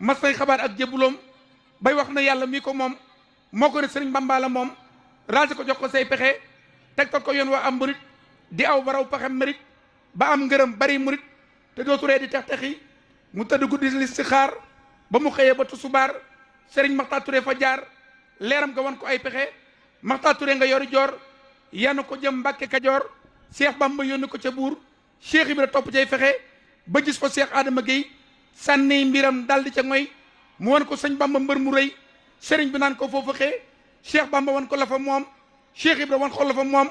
mas nay xabaar ak jébbuloom bay wax na yàlla mii ko moom moo ko ne Sëriñ Bamba la moom raase ko jox ko say pexe tegtal ko yoon waa am murit di aw baraw pexem murit ba am ngërëm bari murit te dootu ree di tex texi mu tëdd guddi listixaar ba mu xëyee ba tusubaar Sëriñ Maxtaar Ture fa jaar leeram nga wan ko ay pexe Maxtaar Ture nga yori joor yanu ko jëm Mbàkke Kajoor Cheikh Bamba yónni ko ca buur Cheikh Ibra topp cay fexe ba gis ko Cheikh Adama Gueye sànni mbiram daldi ca ngoy mu wan ko sëñ Bamba mbër mu rëy sëriñ bi naan ko foofu xee Cheikh Bamba wan ko la fa moom Cheikh Ibra wan ko la fa moom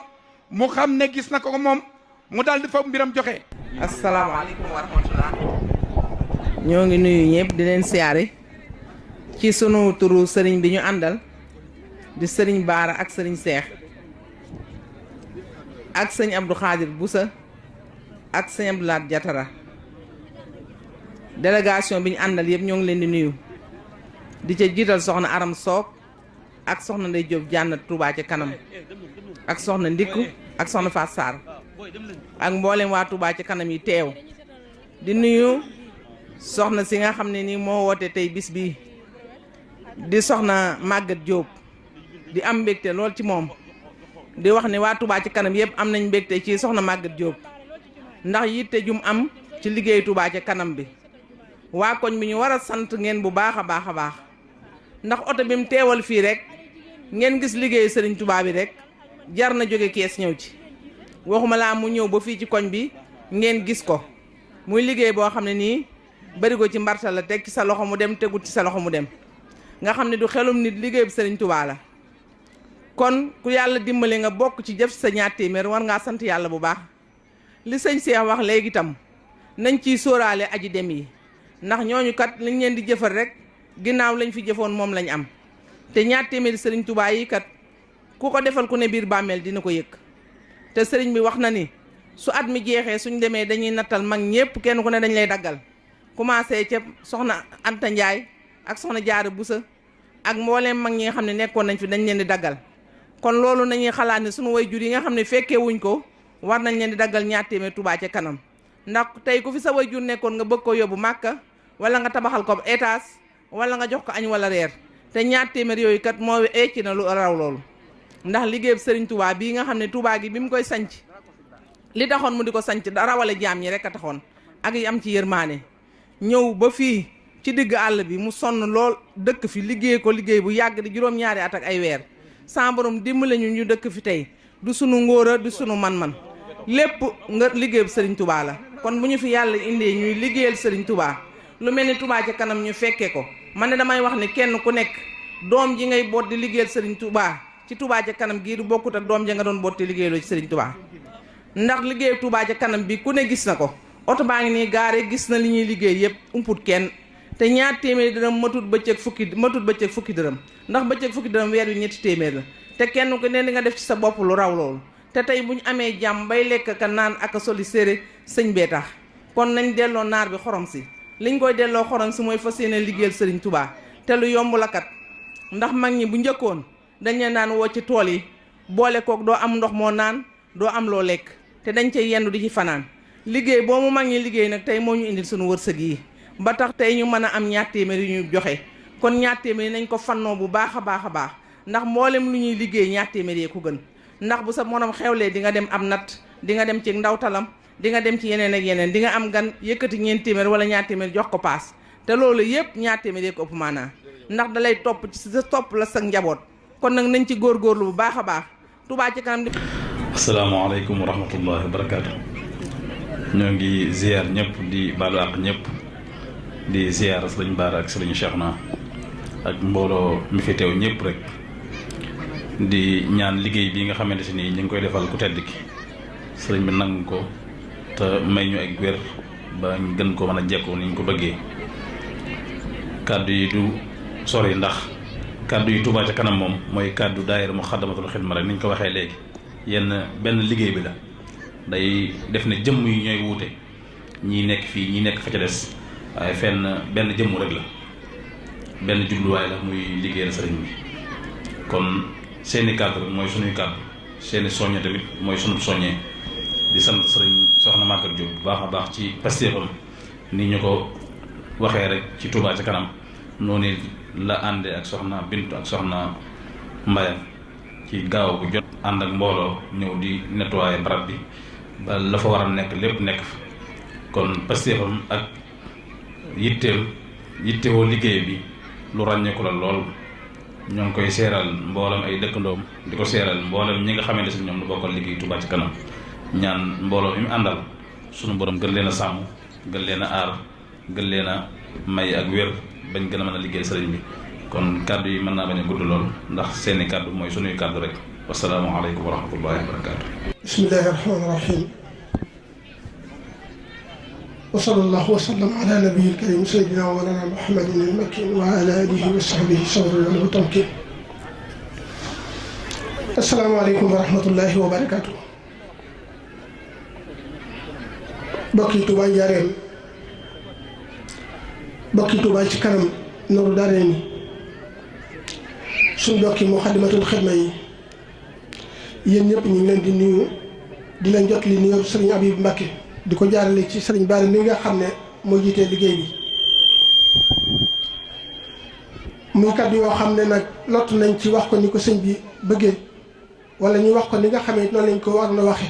mu xam ne gis na ko moom mu daldi fa mbiram joxe. asalaamaaleykum wa rahmatulah. ñoo ngi nuyu ñëpp di leen siyaare ci sunu turu sëriñ bi ñu àndal di sëriñ Baara ak sëriñ Seex ak sëñ Abdou Khadir Boussa ak sëñ Abdoulaye Jatara délégation bi ñu àndal yëpp ñoo ngi leen di nuyu di ca jiital soxna Aram Soog ak soxna Ndey Jóob jànn Touba ca kanam ak soxna Ndikku ak soxna Faat Sarr ak mboolem waa Touba ca kanam yi teew di nuyu soxna si nga xam ne ni moo woote tey bis bi di soxna Maguette Diop di am mbégte lool ci moom di wax ne waa Touba ci kanam yëpp am nañ mbégte ci soxna Maguette Diop ndax yitte jum am ci liggéey Touba ca kanam bi waa koñ bi ñu war a sant ngeen bu baax a baax a baax ndax oto bi mu teewal fii rek ngeen gis liggéey Serigne Touba bi rek jar na jóge kees ñëw ci waxuma laa mu ñëw ba fii ci koñ bi ngeen gis ko muy liggéey boo xam ne nii bari ko ci mbarta la teg ci sa loxo mu dem tegut ci sa loxo mu dem nga xam ne du xelum nit liggéey bu Serigne Touba la kon ku yàlla dimbali nga bokk ci jëf sa ñaar téeméer war ngaa sant yàlla bu baax li sëñ Cheikh wax léegi itam nañ ciy sóoraale aji dem yi ndax ñooñu kat liñ leen di jëfal rek ginnaaw lañ fi jëfoon moom lañ am te ñaar téeméeri Serigne Touba yi kat ku ko defal ku ne biir bàmmeel dina ko yëg te sëriñ bi wax na ni su at mi jeexee suñ demee dañuy nattal mag ñëpp kenn ku ne dañ lay daggal commencé ca soxna Anta Ndiaye ak soxna Jaara Busa ak mbooleem mag ñi nga xam ne nekkoon nañ fi dañ leen di daggal kon loolu nañuy xalaat ne suñu way jur yi nga xam ne fekkee wuñ ko war nañ leen di daggal ñaar téeméer Touba ca kanam ndax tey ku fi sa way jur nekkoon nga bëgg ko yóbbu Màkka wala nga tabaxal ko étage wala nga jox ko añ wala reer te ñaar téeméer yooyu kat moo ecc na lu raw loolu ndax liggéeyub Serigne Touba bii nga xam ne Touba gi bi mu koy sanc li taxoon mu di ko sanc rawale jaam ñi rek a taxoon ak yi am ci yërmaane ñëw ba fii ci digg àll bi mu sonn lool dëkk fi liggéey ko liggéey bu yàgg di juróom-ñaari at ak ay weer sa borom dimbale ñu dëkk fi tey du sunu ngóora du sunu man-man lépp nga liggéeyub Serigne Touba la kon bu ñu fi yàlla indee ñuy liggéeyal Serigne Touba lu mel ni Touba ca kanam ñu fekkee ko man ne damay wax ni kenn ku nekk doom ji ngay boot di liggéeyal Serigne Touba ci Touba ca kanam gii du bokkut ak doom ja nga doon boot di liggéeyaloo ci Serigne Touba ndax liggéeyu Touba ca kanam bi ku ne gis na ko oto baa ngi nii gaare gis na li ñuy liggéey yëpp umput kenn te ñaar téeméeri dërëm matut bëccëg fukki dërëm ndax bëccëg fukki dërëm weer wi 3 téeméer la te kenn ku ne di nga def ci sa bopp lu raw loolu te tey bu ñu amee jàmm bay lekk ka naan ak a soli séré sëñ bee tax kon nañ delloo naar bi xorom si liñ koy delloo xorom si mooy fas yéene liggéeyal Serigne Touba te lu yomb la kat ndax mag ñi bu njëkkoon dañ leen naan woo ci tool yi boole kook doo am ndox moo naan doo am loo lekk te dañ cay yendu di ci fanaan liggéey boo mu mag ñi liggéey nag tey moo ñu indil suñu wërsëg yi ba tax tey ñu mën a am ñaar téeméer yu ñu joxe kon ñaar téeméer nañ ko fannoo bu baax a baax ndax mboolem lu ñuy liggéey ñaar téeméer yee ko gën ndax bu sa morom xewlee di nga dem am nat di nga dem ci ndawtalam di nga dem ci yeneen ak yeneen di nga am gan yëkkati 4 téeméer wala ñaar téeméer jox ko paas te loolu yëpp ñaar téeméer yee ko ëpp maanaa ndax da lay topp ci sa topp la sa njaboot kon nag nañ ci góorgóorlu bu baax a baax Touba ci kanam. asalaamaaleykum wa rahmatullahi wa barakaatu. ñoo ngi ziar ñëpp di baalu àq ñëpp di ziar sëriñ Baara ak sëriñ Cheikhna ak mbooloo mi fi teew ñëpp rek di ñaan liggéey bi nga xamante si nii ñu ngi koy defal ku tedd ki sëriñ bi nangu ko te may ñu ak wér ba ñu gën ko mën a jekku ni ñu ko bëggee kàddu yi du sori ndax kàddu yi Touba ca kanam moom mooy kàddu daayira Muxaddamatul Xidma rek ni ñu ko waxee léegi benn liggéey bi la day def ne jëmm yi ñooy wuute ñii nekk fii ñii nekk fa ca des waaye benn jëmm rek la benn jubluwaay la muy liggéeyal sëriñ bi kon seeni cadre mooy suñuy cadre seeni soññe tamit mooy sunu soññee di sant sëriñ soxna Maguette Diop bu baax a baax ci pastéefam ni ñu ko waxee rek ci Touba ca kanam noonu la ànde ak soxna Bintu ak soxna Mbayam ci gaaw bu jot ànd ak mbooloo ñëw di nettoyer barab bi ba la fa war a nekk lépp nekk fa kon pastéefam ak yittewoo liggéey bi lu ràññeeku la lool ñoo ngi koy seeral mboolam ay dëkkandoom di ko seeral mboolam ñi nga xamante si ñoom lu bokkal liggéey Touba ci kanam ñaan mbooloo mi mu àndal sunu borom gën leen a sàmm gën leen a aar gën leen a may ak wér bañ gën a mën a liggéey sëriñ bi kon kàddu yi mën naa bañ a gudd lool ndax seeni kàddu mooy sunuy kàddu rek wasalaamualeykum wa rahmatullahi wa barakaatu. bismillahi rahmaani rahim wa sallallahu wa sallam ala nabiyil karim sayyidina wa mawlana muhammadin al makin wa ala alihi wa sahbihi sabran wa tamkin. asalaamaaleykum wa rahmatullahi wa barakaatu. bokki Touba Njaareem bokki Touba ci kanam Nourou Darayni suñ bokki Muxaddamatul Xidma yi yéen ñëpp ñu ngi leen di nuyu di leen jot li nuyoo sëriñ Abib Mbacke di ko jaarale ci sëriñ Bara mi nga xam ne moo jiitee liggéey bi muy kàddu yoo xam ne nag lott nañ ci wax ko ni ko sëñ bi bëggee wala ñu wax ko ni nga xamee noonu lañ ko war na waxe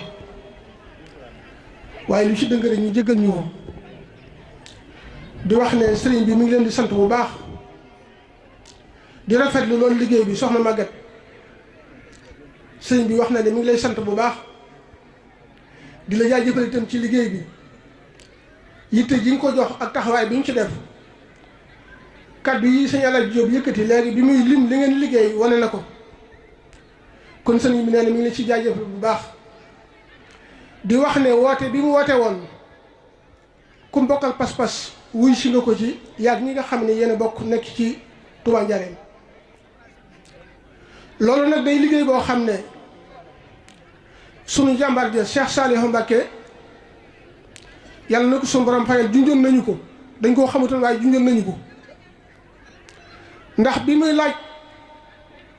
waaye lu ci dëng rek ñu jéggal ñu ko di wax ne sëriñ bi mi ngi leen di sant bu baax di rafetlu loolu liggéey bi soxna Maguette sëriñ bi wax na ne mi ngi lay sant bu baax di la jaajëfal itam ci liggéey bi yitte ji nga ko jox ak taxawaay bi ñu ci def kaddu yi sëñ Alaaji Jóob yëkkati léegi bi muy lim li ngeen liggéey wane na ko kon sëriñ bi nee na mi ngi la ci jaajëfal bu baax di wax ne woote bi mu woote woon ku mbokkal pas-pas wuy si nga ko ci yàgg ñi nga xam ne yéen a bokk nekk ci Touba Njaareem loolu nag day liggéey boo xam ne sunu jàmbaar ja Cheikh Saliou Mbacké yàlla na ko sunu borom fayal junjoon nañu ko dañ koo xamutoon waaye junjoon nañu ko ndax bi muy laaj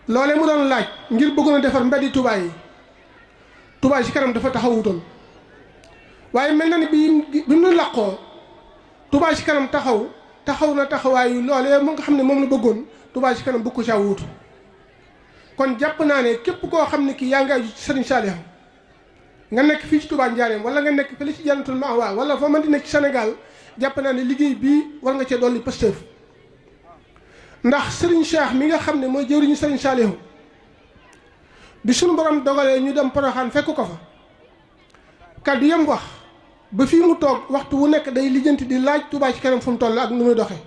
loole mu doon laaj ngir bëggoon a defar mbeddi Touba yi Touba ci kanam dafa taxawutoon waaye mel na ni bi mu làqoo Touba ci kanam taxaw na taxawaayu loolee mu nga xam ne moom la bëggoon Touba ci kanam bëgg ko caa wuutu kon jàpp naa ne képp koo xam ne kii yaa ngi aju ci Serigne Saliou nga nekk fii ci Touba Njaareem wala nga nekk fële ci Jannatul Mahwa wala fa mën di nekk ci Sénégal jàpp naa ne liggéey bii war nga cee dolli pësteef ndax Serigne Cheikh mi nga xam ne mooy jëwriñu Serigne Saliou bi suñu borom dogalee ñu dem Porokhane fekk ko fa kaddu yam wax ba fii mu toog waxtu wu nekk day lijjanti di laaj Touba ci kanam fu mu toll ak nu muy doxee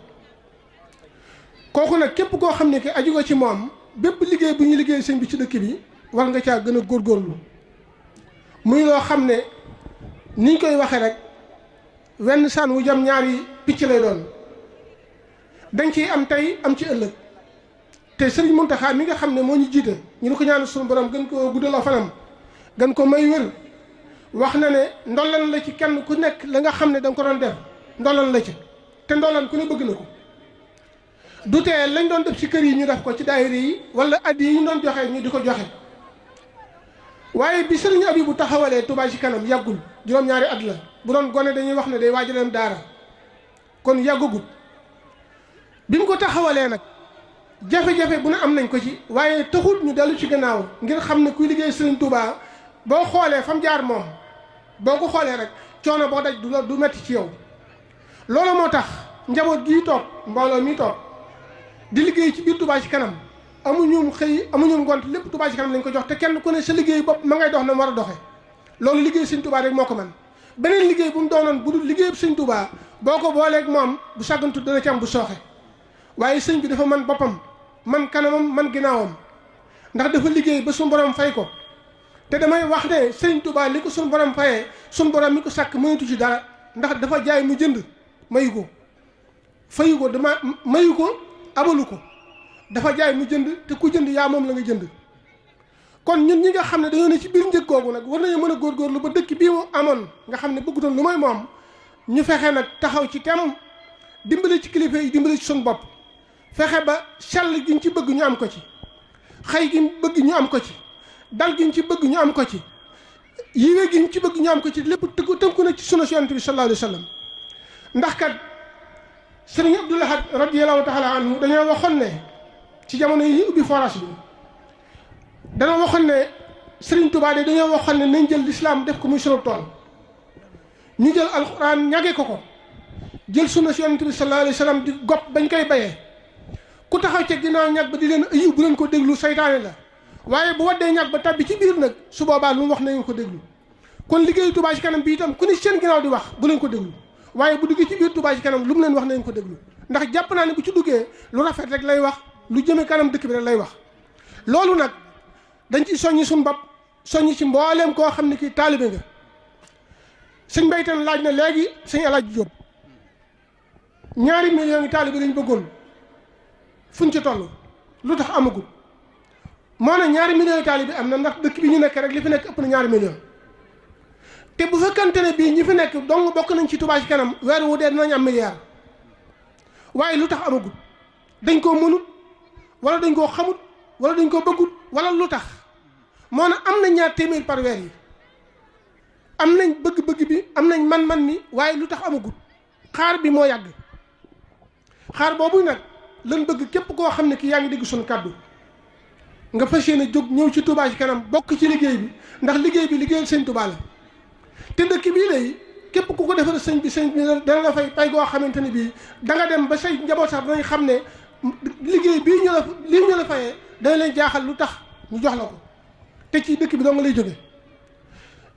kooku nag képp koo xam ne ki aju ko ci moom bépp liggéey bu ñuy liggéey sëñ bi ci dëkk bi war nga caa gën a góorgóorlu muy loo xam ne niñ koy waxee rek wenn saan wu jam ñaari picc lay doon dañ ciy am tey am ci ëllëg te Sëriñ Muntaxa mi nga xam ne moo ñu jiite ñu ni ko ñaan suñu borom gën koo guddaloo fanam gën ko may wér wax na ne ndollan la ci kenn ku nekk la nga xam ne da nga ko doon def ndollan la ci te ndollan ku ne bëgg na ko du tee lañ doon def ci kër yi ñu def ko ci daayira yi wala addi yi ñu doon joxe ñu di ko joxe waaye bi Sëriñ Abibu taxawalee Touba ci kanam yàggul juróom-ñaari at la bu doon gone dañuy wax ne day waajaleen daara kon yàggagut bi mu ko taxawalee nag jafe-jafe bu ne am nañ ko ci waaye taxut ñu dellu ci gannaaw ngir xam ne kuy liggéey Sëriñ Touba boo xoolee fa mu jaar moom boo ko xoolee rek coono boo daj du metti ci yow loolu moo tax njaboot gii toog mbooloo mi toog di liggéey ci biir Touba ci kanam amuñu xëy amuñu ngont lépp Touba ci kanam lañ ko jox te kenn ku ne sa liggéey bopp ma ngay dox na mu war a doxe loolu liggéey Sëriñ Touba rek moo ko man beneen liggéey bu mu doonoon bu dul liggéey Sëriñ Touba boo ko booleeg moom bu sàggantu dana ci am bu sooxe waaye sëñ bi dafa man boppam man kanamam man ginnaawam ndax dafa liggéey ba suñu borom fay ko te damay wax ne Sëriñ Touba li ko suñu borom fayee suñu borom mi ko sàkk mënatu ci dara ndax dafa jaay mu jënd mayu ko fayu ko dama mayu ko abalu ko dafa jaay mu jënd te ku jënd yaa moom la nga jënd kon ñun ñi nga xam ne dañoo ne ci biir njëg googu nag war nañu mën a góorgóorlu ba dëkk bii mu amoon nga xam ne bëggutoon lu may moom ñu fexe nag taxaw ci tem dimbale ci kilifa yi dimbale ci suñu bopp fexe ba sell giñ ci bëgg ñu am ko ci xëy gi bëgg ñu am ko ci dal giñ ci bëgg ñu am ko ci yiwe giñ ci bëgg ñu am ko ci lépp tënku na ci sunu Yonent bi sallallahu alayhi wa sallam ndax kat Sëriñ Abdul Ahad radiyallahu taala anhu dañoo waxoon ne ci jamono yi ubbi forage bi dana waxoon ne Sëriñ Tuubaa de dañoo waxoon ne nañ jël lislaam def ko muy sunu tool ñu jël alxuraan ñage ko jël sunna si Yonent bi sallallahu alayhi wa sallam di gopp bañ koy bayee ku taxaw ca ginnaaw ñag ba di leen ayu bu leen ko déglu saytaane la waaye bu waddee ñag ba tabbi ci biir nag su boobaa lu mu wax nañu ko déglu kon liggéeyu Touba ci kanam bi itam ku ne seen ginnaaw di wax bu leen ko déglu waaye bu duggee ci biir Touba ci kanam lu mu leen wax nañu ko déglu ndax jàpp naa ne bu ci duggee lu rafet rek lay wax lu jëme kanam dëkk bi rek lay wax loolu nag dañ ci soññi suñu bopp soññi ci mbooleem koo xam ne kii taalibe nga sëñ Mbaytan laaj na léegi sëñ Alaaji Jóob 2 millions yi taalibe lañ bëggoon fuñ ci toll lu tax amagul moo ne 2 millions yi taalibe am na ndax dëkk bi ñu nekk rek li fi nekk ëpp na 2 millions te bu fekkante ne bii ñi fi nekk dong bokk nañ ci Touba ci kanam weer wu dee dinañ am milliard waaye lu tax amagul dañ koo mënut wala dañ koo xamut wala dañ koo bëggut wala lu tax moo ne am na 2 téeméer par weer yi am nañ bëgg-bëgg bi am nañ man-man ni waaye lu tax amagul xaar bi moo yàgg xaar boobu nag lan bëgg képp koo xam ne ki yaa ngi dégg suñu kàddu nga fas yéene jóg ñëw ci Touba ci kanam bokk ci liggéey bi ndax liggéey bi liggéeyal sëñ Touba la te dëkk bii lay képp ku ko defal sëñ bi dana la fay pay goo xamante ne bii da nga dem ba say njaboot sax danañ xam ne liggéey bii ñu la fayee dana leen jaaxal lu tax ñu jox la ko te ci dëkk bi doo nga lay jóge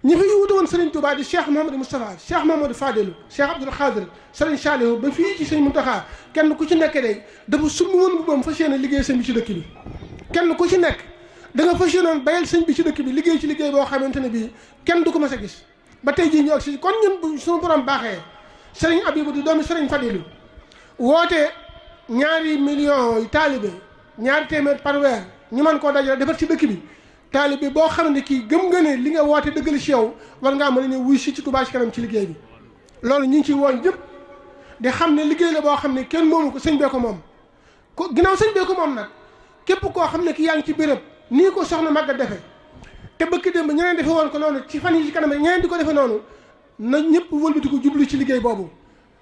ñi fi wutu woon Serigne Touba di Cheikh Mouhamadou Moustapha Cheikh Mouhamadou Fadilou Cheikh Abdoul Khadir Serigne Saliou ba fii ci Serigne Mountakha kenn ku ci nekk day dafa sumb woon bu boom fas yéene liggéey sëñ bi ci dëkk bi kenn ku ci nekk da nga fas yéenoon bayal sëñ bi ci dëkk bi liggéey ci liggéey boo xamante ne bii kenn du ko mës a gis ba tey jii ñu agsi kon ñun bu suñu borom baaxee Serigne Abibou di doomi Serigne Fadilou woote 2 millions yi taalibe 2 téeméer par weer ñu mën koo dajale defar ci dëkk bi taalibe boo xam ne kii gëm nga ne li nga woote dëggal ci yow war ngaa mën a ñëw wuy si ci Touba ci kanam ci liggéey bi loolu ñu ngi ciy woon ñëpp di xam ne liggéey la boo xam ne kenn moomu ko sëñ bee ko moom ko ginnaaw sëñ bee ko moom nag képp koo xam ne ki yaa ngi ci béréb nii ko soxna Maguette defee te bëkk démb ñeneen defe woon ko noonu ci fan yi ci kanam ñeneen di ko defee noonu na ñëpp wëlbati ko jublu ci liggéey boobu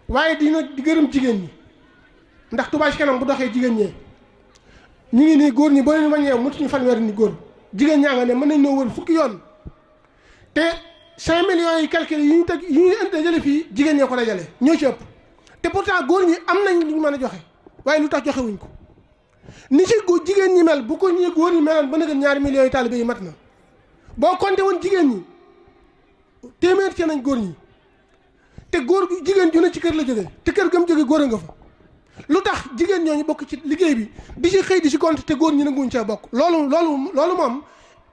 waaye dina di gërëm jigéen ñi ndax Touba ci kanam bu doxee jigéen ñee ñu ngi nii góor ñi boo leen wàññee mutuñu fanweeri ni góor jigéen ñaa nga ne mën nañ noo wër fukki yoon te 5 millions yi calcul yi ñu teg yi ñu dajale fii jigéen ñee ko dajale ñoo ci ëpp te pourtant góor ñi am nañ lu ñu mën a joxe waaye lu tax joxe wuñ ko ni ci góor jigéen ñi mel bu ko ñi góor ñi meloon ba na gën 2 millions yi taalibe yi mat na boo compté woon jigéen ñi téeméer ci nañ góor ñi te góor jigéen ju ne ci kër la jóge te kër gam jóge góor a nga fa lu tax jigéen ñooñu bokk ci liggéey bi di ci xëy di ci compte te góor ñi nanguwuñ cee bokk loolu moom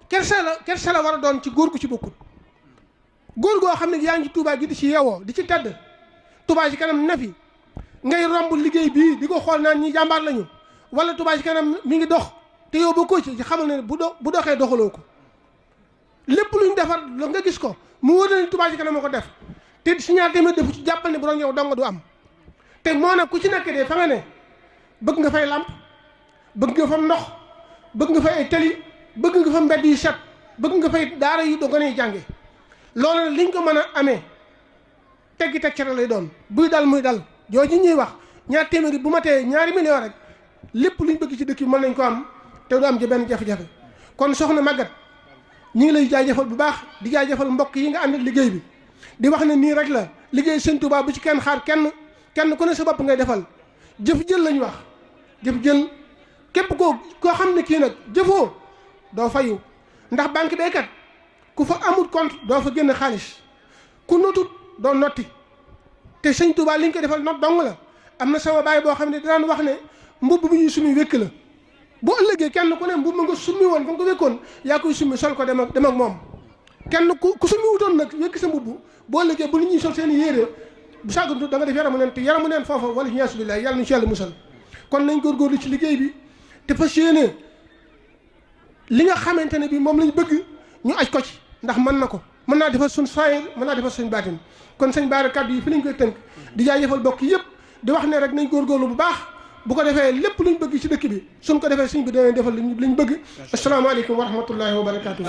kersa la war a doon ci góor gu ci bokkul góor goo xam ne yaa ngi Touba gi di ci yeewoo di ci tedd Touba ci kanam ne fi ngay romb liggéey bii di ko xool naan ñi jàmbaar lañu wala Touba ci kanam mi ngi dox te yow bokkoo ci xamal ne bu doxee doxaloo ko lépp luñ defar la nga gis ko mu wóor na ni Touba ci kanam moo ko def te si ñaar téeméer defu ci jàppal ne bu doon yow dong du am te moo nag ku ci nekk de fa nga ne bëgg nga fay làmp bëgg nga fa ndox bëgg nga fay ay tali bëgg nga fa mbedd yu set bëgg nga fay daara yu do gën a jànge loolu nag liñ ko mën a amee teggi teg cere lay doon buy dal muy dal jooju ñuy wax ñaar téeméeri bu ma tee 2 millions rek lépp luñ bëgg ci dëkk bi mën nañ ko am te du am ci benn jafe-jafe kon soxna Maguette ñi ngi lay jaajëfal bu baax di jaajëfal mbokk yi nga àndal liggéey bi di wax ne nii rek la liggéey Sëñ Tuubaa bu ci kenn xaar kenn ku ne sa bopp ngay defal jëf jël lañu wax jëf jël képp koo xam ne kii nag jëfoo doo fayu ndax banque baykat ku fa amul compte doo fa génn xaalis ku notut doo notti te Sëñ Tuubaa li ñu ko defal not dong la am na sama baay boo xam ne daan wax ne mbubb bu ñuy summi wékk la bu ëllëgee kenn ku ne mbubb ma nga summi woon fa nga ko wékkoon yaa koy summi sol ko dem ak moom kenn ku summi wutoon nag wékk sa mbubb boo ëllëgee bu nit ñuy sol seen yére bu sàggantu da nga def yaramu neen te yaramu neen foofa wala ñaasu billahi yàlla nañu ci yàlla musal kon nañ góorgóorlu ci liggéey bi te fas yéene li nga xamante ne bi moom lañ bëgg ñu aj ko ci ndax mën na ko mën naa defal suñ saayir mën naa defal suñ baatin kon sëñ Bara kàddu yi fi lañ koy tënk di jaajëfal bokk yëpp di wax ne rek nañ góorgóorlu bu baax bu ko defee lépp luñ bëgg ci dëkk bi suñ ko defee suñ bi danañ defal liñ bëgg asalaamaaleykum wa rahmatullahi wa barakatuh